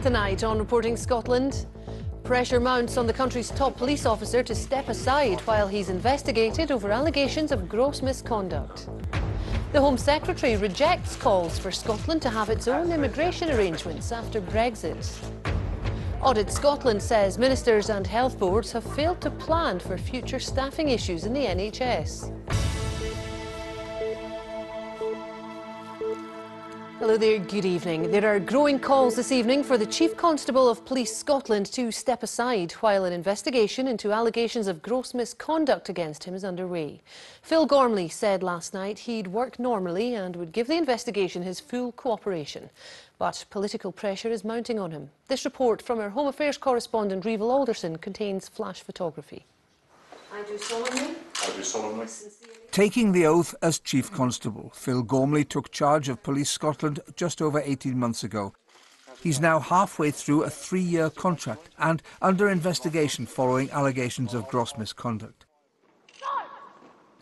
tonight on Reporting Scotland. Pressure mounts on the country's top police officer to step aside while he's investigated over allegations of gross misconduct. The Home Secretary rejects calls for Scotland to have its own immigration arrangements after Brexit. Audit Scotland says ministers and health boards have failed to plan for future staffing issues in the NHS. Hello there, good evening. There are growing calls this evening for the Chief Constable of Police Scotland to step aside while an investigation into allegations of gross misconduct against him is underway. Phil Gormley said last night he'd work normally and would give the investigation his full cooperation. But political pressure is mounting on him. This report from our Home Affairs correspondent Reval Alderson contains flash photography. I do solemnly. Taking the oath as Chief Constable, Phil Gormley took charge of Police Scotland just over 18 months ago. He's now halfway through a 3-year contract and under investigation following allegations of gross misconduct.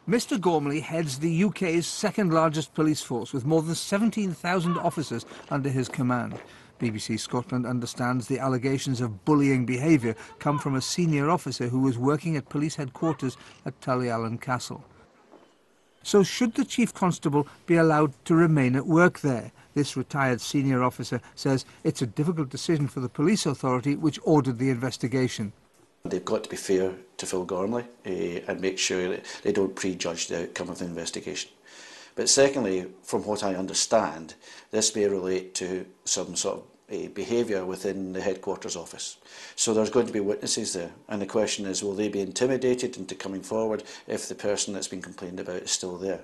Mr Gormley heads the UK's second largest police force with more than 17,000 officers under his command. BBC Scotland understands the allegations of bullying behaviour come from a senior officer who was working at police headquarters at Tullyallen Castle. So should the Chief Constable be allowed to remain at work there? This retired senior officer says it's a difficult decision for the police authority which ordered the investigation. They've got to be fair to Phil Gormley and make sure that they don't prejudge the outcome of the investigation. But secondly, from what I understand, this may relate to some sort of behaviour within the headquarters office. So there's going to be witnesses there, and the question is, will they be intimidated into coming forward if the person that's been complained about is still there?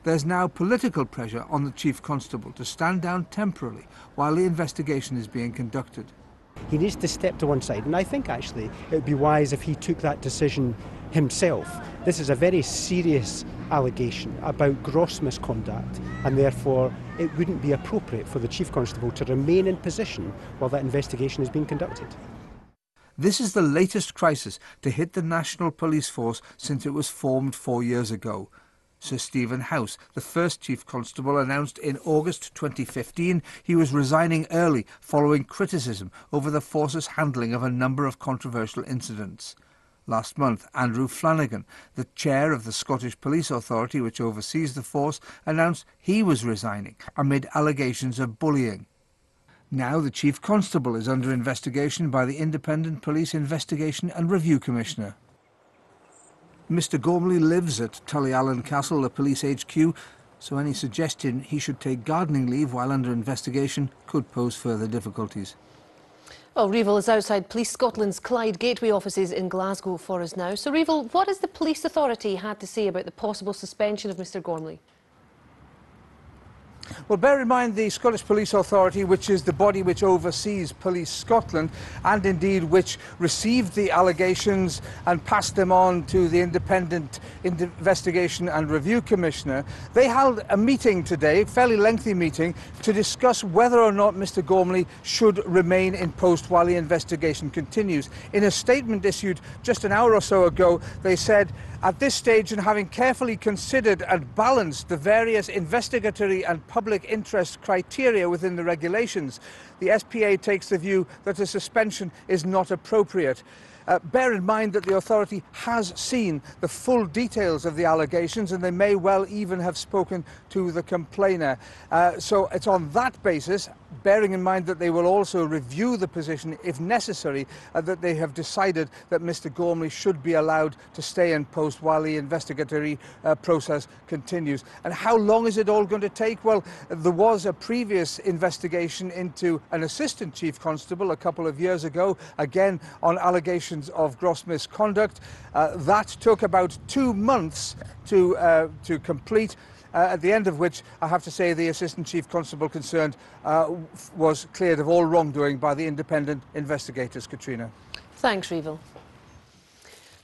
There's now political pressure on the Chief Constable to stand down temporarily while the investigation is being conducted. He needs to step to one side, and I think actually it would be wise if he took that decision himself. This is a very serious allegation about gross misconduct, and therefore it wouldn't be appropriate for the Chief Constable to remain in position while that investigation is being conducted. This is the latest crisis to hit the National Police Force since it was formed 4 years ago. Sir Stephen House, the first Chief Constable, announced in August 2015 he was resigning early following criticism over the force's handling of a number of controversial incidents. Last month, Andrew Flanagan, the chair of the Scottish Police Authority which oversees the force, announced he was resigning amid allegations of bullying. Now the Chief Constable is under investigation by the Independent Police Investigation and Review Commissioner. Mr Gormley lives at Tullyallen Castle, the police HQ, so any suggestion he should take gardening leave while under investigation could pose further difficulties. Well, Reval is outside Police Scotland's Clyde Gateway offices in Glasgow for us now. So, Reval, what has the police authority had to say about the possible suspension of Mr Gormley? Well, bear in mind the Scottish Police Authority, which is the body which oversees Police Scotland and indeed which received the allegations and passed them on to the Independent Investigation and Review Commissioner. They held a meeting today, a fairly lengthy meeting, to discuss whether or not Mr Gormley should remain in post while the investigation continues. In a statement issued just an hour or so ago, they said, at this stage, and having carefully considered and balanced the various investigatory and public interest criteria within the regulations, the SPA takes the view that a suspension is not appropriate. Bear in mind that the authority has seen the full details of the allegations and they may well even have spoken to the complainer. So it's on that basis, bearing in mind that they will also review the position if necessary, that they have decided that Mr Gormley should be allowed to stay in post while the investigatory process continues. And how long is it all going to take? Well, there was a previous investigation into an Assistant Chief Constable a couple of years ago, again on allegations of gross misconduct. That took about 2 months to complete, at the end of which I have to say the Assistant Chief Constable concerned was cleared of all wrongdoing by the independent investigators. Katrina. Thanks, Reval.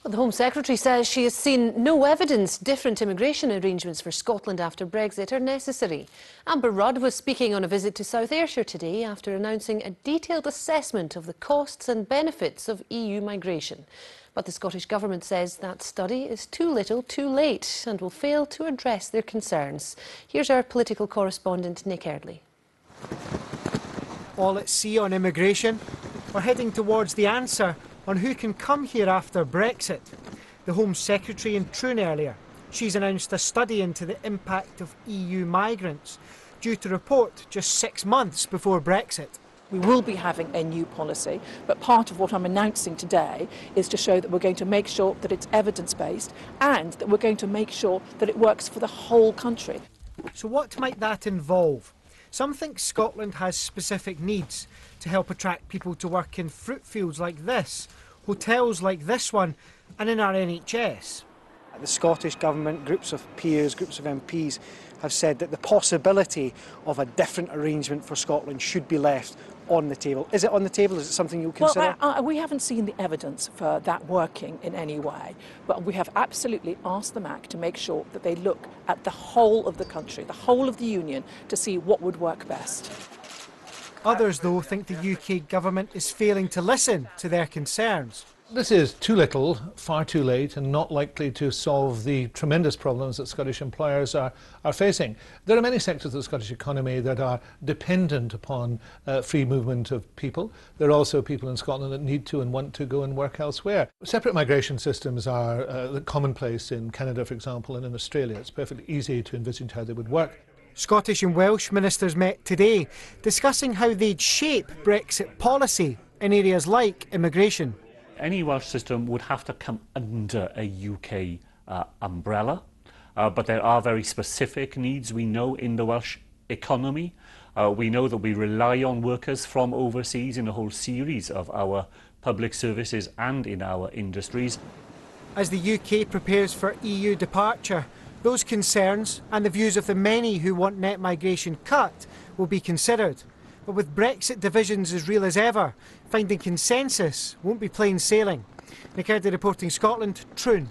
Well, the Home Secretary says she has seen no evidence different immigration arrangements for Scotland after Brexit are necessary. Amber Rudd was speaking on a visit to South Ayrshire today after announcing a detailed assessment of the costs and benefits of EU migration. But the Scottish Government says that study is too little too late and will fail to address their concerns. Here's our political correspondent Nick Eardley. all at sea on immigration, or heading towards the answer on who can come here after Brexit. The Home Secretary in Troon earlier. She's announced a study into the impact of EU migrants, due to report just 6 months before Brexit. We will be having a new policy, but part of what I'm announcing today is to show that we're going to make sure that it's evidence-based and that we're going to make sure that it works for the whole country. So what might that involve? Some think Scotland has specific needs to help attract people to work in fruit fields like this, hotels like this one, and in our NHS. The Scottish Government, groups of peers, groups of MPs have said that the possibility of a different arrangement for Scotland should be left on the table. Is it on the table? Is it something you'll consider? Well, we haven't seen the evidence for that working in any way, but we have absolutely asked the MAC to make sure that they look at the whole of the country, the whole of the Union, to see what would work best. Others, though, think the UK government is failing to listen to their concerns. This is too little, far too late, and not likely to solve the tremendous problems that Scottish employers are facing. There are many sectors of the Scottish economy that are dependent upon free movement of people. There are also people in Scotland that need to and want to go and work elsewhere. Separate migration systems are commonplace in Canada, for example, and in Australia. It's perfectly easy to envisage how they would work. Scottish and Welsh ministers met today, discussing how they'd shape Brexit policy in areas like immigration. Any Welsh system would have to come under a UK umbrella, but there are very specific needs we know in the Welsh economy. We know that we rely on workers from overseas in a whole series of our public services and in our industries. As the UK prepares for EU departure, those concerns and the views of the many who want net migration cut will be considered. But with Brexit divisions as real as ever, finding consensus won't be plain sailing. Nick Eardy reporting Scotland, Troon.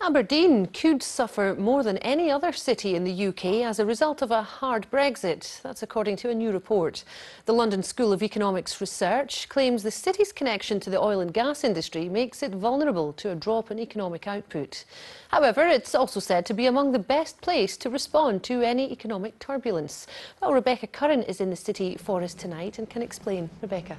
Aberdeen could suffer more than any other city in the UK as a result of a hard Brexit. That's according to a new report. The London School of Economics Research claims the city's connection to the oil and gas industry makes it vulnerable to a drop in economic output. However, it's also said to be among the best placed to respond to any economic turbulence. Well, Rebecca Curran is in the city for us tonight and can explain. Rebecca.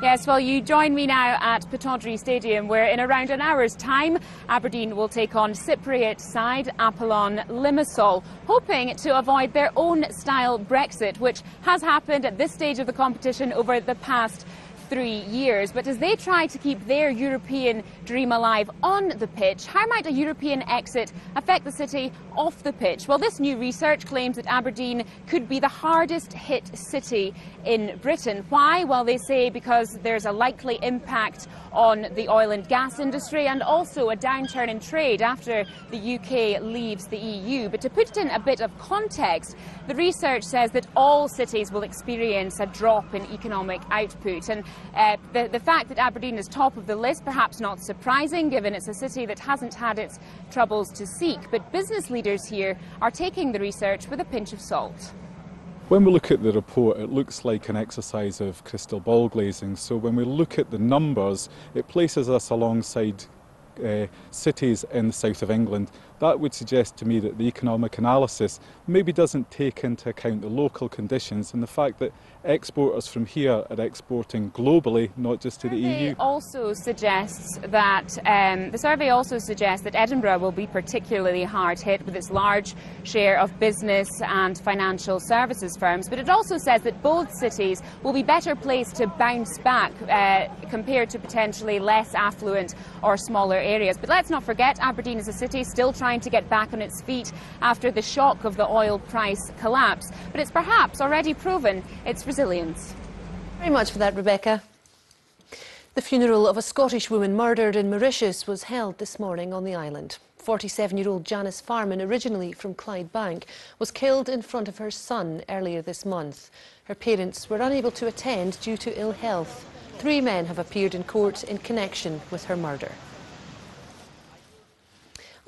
Yes, well, you join me now at Pittodrie Stadium, where in around an hour's time, Aberdeen will take on Cypriot side Apollon Limassol, hoping to avoid their own style Brexit, which has happened at this stage of the competition over the past 3 years. But as they try to keep their European dream alive on the pitch, how might a European exit affect the city off the pitch? Well, this new research claims that Aberdeen could be the hardest hit city in Britain. Why? Well, they say because there's a likely impact on the oil and gas industry and also a downturn in trade after the UK leaves the EU. But to put it in a bit of context, the research says that all cities will experience a drop in economic output. And the fact that Aberdeen is top of the list, perhaps not surprising, given it's a city that hasn't had its troubles to seek. But business leaders here are taking the research with a pinch of salt. When we look at the report, it looks like an exercise of crystal ball glazing. So when we look at the numbers, it places us alongside cities in the south of England. That would suggest to me that the economic analysis maybe doesn't take into account the local conditions and the fact that exporters from here are exporting globally, not just to the EU. Also suggests that the survey also suggests that Edinburgh will be particularly hard hit with its large share of business and financial services firms, but it also says that both cities will be better placed to bounce back compared to potentially less affluent or smaller areas. But let's not forget, Aberdeen is a city still trying to get back on its feet after the shock of the oil price collapse, but it's perhaps already proven its resilience. Very much for that, Rebecca. The funeral of a Scottish woman murdered in Mauritius was held this morning on the island. 47-year-old Janice Farman, originally from Clydebank, was killed in front of her son earlier this month. Her parents were unable to attend due to ill health. 3 men have appeared in court in connection with her murder.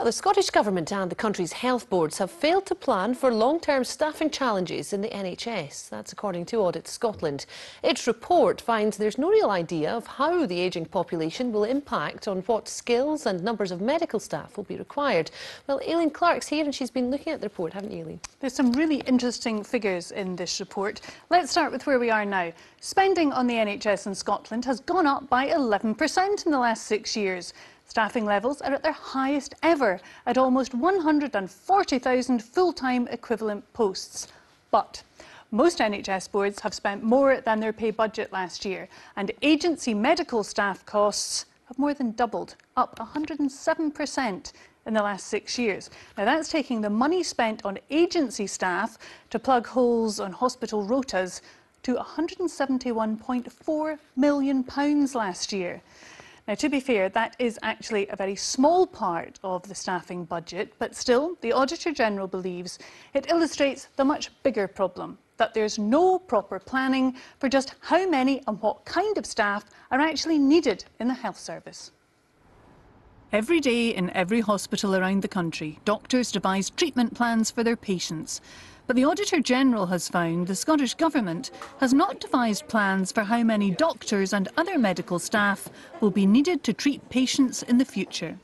Well, the Scottish Government and the country's health boards have failed to plan for long-term staffing challenges in the NHS. That's according to Audit Scotland. Its report finds there's no real idea of how the ageing population will impact on what skills and numbers of medical staff will be required. Well, Aileen Clark's here and she's been looking at the report, haven't you, Aileen? There's some really interesting figures in this report. Let's start with where we are now. Spending on the NHS in Scotland has gone up by 11% in the last 6 years. Staffing levels are at their highest ever, at almost 140,000 full-time equivalent posts. But most NHS boards have spent more than their pay budget last year, and agency medical staff costs have more than doubled, up 107% in the last 6 years. Now that's taking the money spent on agency staff to plug holes on hospital rotas to £171.4 million last year. Now, to be fair, that is actually a very small part of the staffing budget, but still, the Auditor-General believes it illustrates the much bigger problem, that there's no proper planning for just how many and what kind of staff are actually needed in the health service. Every day in every hospital around the country, doctors devise treatment plans for their patients. But the Auditor-General has found the Scottish Government has not devised plans for how many doctors and other medical staff will be needed to treat patients in the future.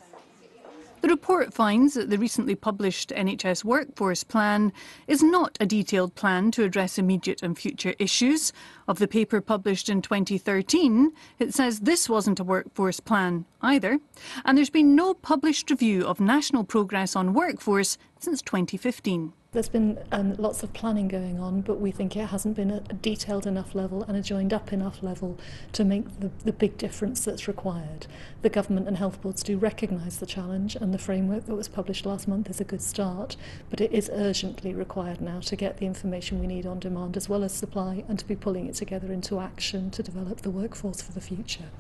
The report finds that the recently published NHS Workforce Plan is not a detailed plan to address immediate and future issues. Of the paper published in 2013, it says this wasn't a workforce plan either. And there's been no published review of national progress on workforce since 2015. There's been lots of planning going on, but we think it hasn't been at a detailed enough level and a joined up enough level to make the big difference that's required. The government and health boards do recognise the challenge, and the framework that was published last month is a good start, but it is urgently required now to get the information we need on demand as well as supply, and to be pulling it together into action to develop the workforce for the future.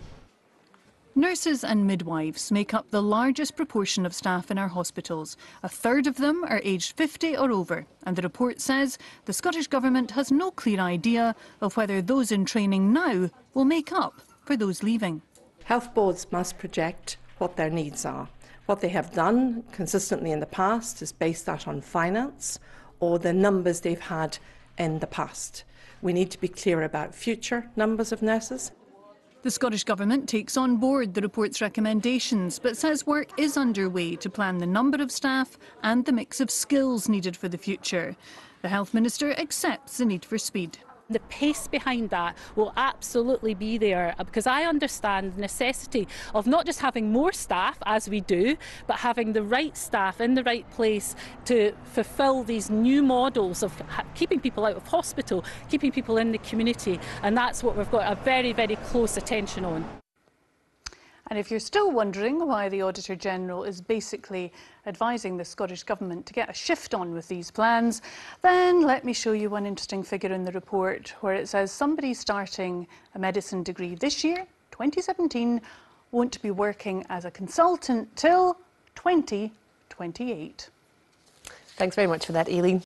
Nurses and midwives make up the largest proportion of staff in our hospitals. A third of them are aged 50 or over, and the report says the Scottish Government has no clear idea of whether those in training now will make up for those leaving. Health boards must project what their needs are. What they have done consistently in the past is base that on finance or the numbers they've had in the past. We need to be clear about future numbers of nurses. The Scottish Government takes on board the report's recommendations, but says work is underway to plan the number of staff and the mix of skills needed for the future. The Health Minister accepts the need for speed. The pace behind that will absolutely be there, because I understand the necessity of not just having more staff, as we do, but having the right staff in the right place to fulfil these new models of keeping people out of hospital, keeping people in the community, and that's what we've got a very, very close attention on. And if you're still wondering why the Auditor-General is basically advising the Scottish Government to get a shift on with these plans, then let me show you one interesting figure in the report where it says somebody starting a medicine degree this year, 2017, won't be working as a consultant till 2028. Thanks very much for that, Aileen.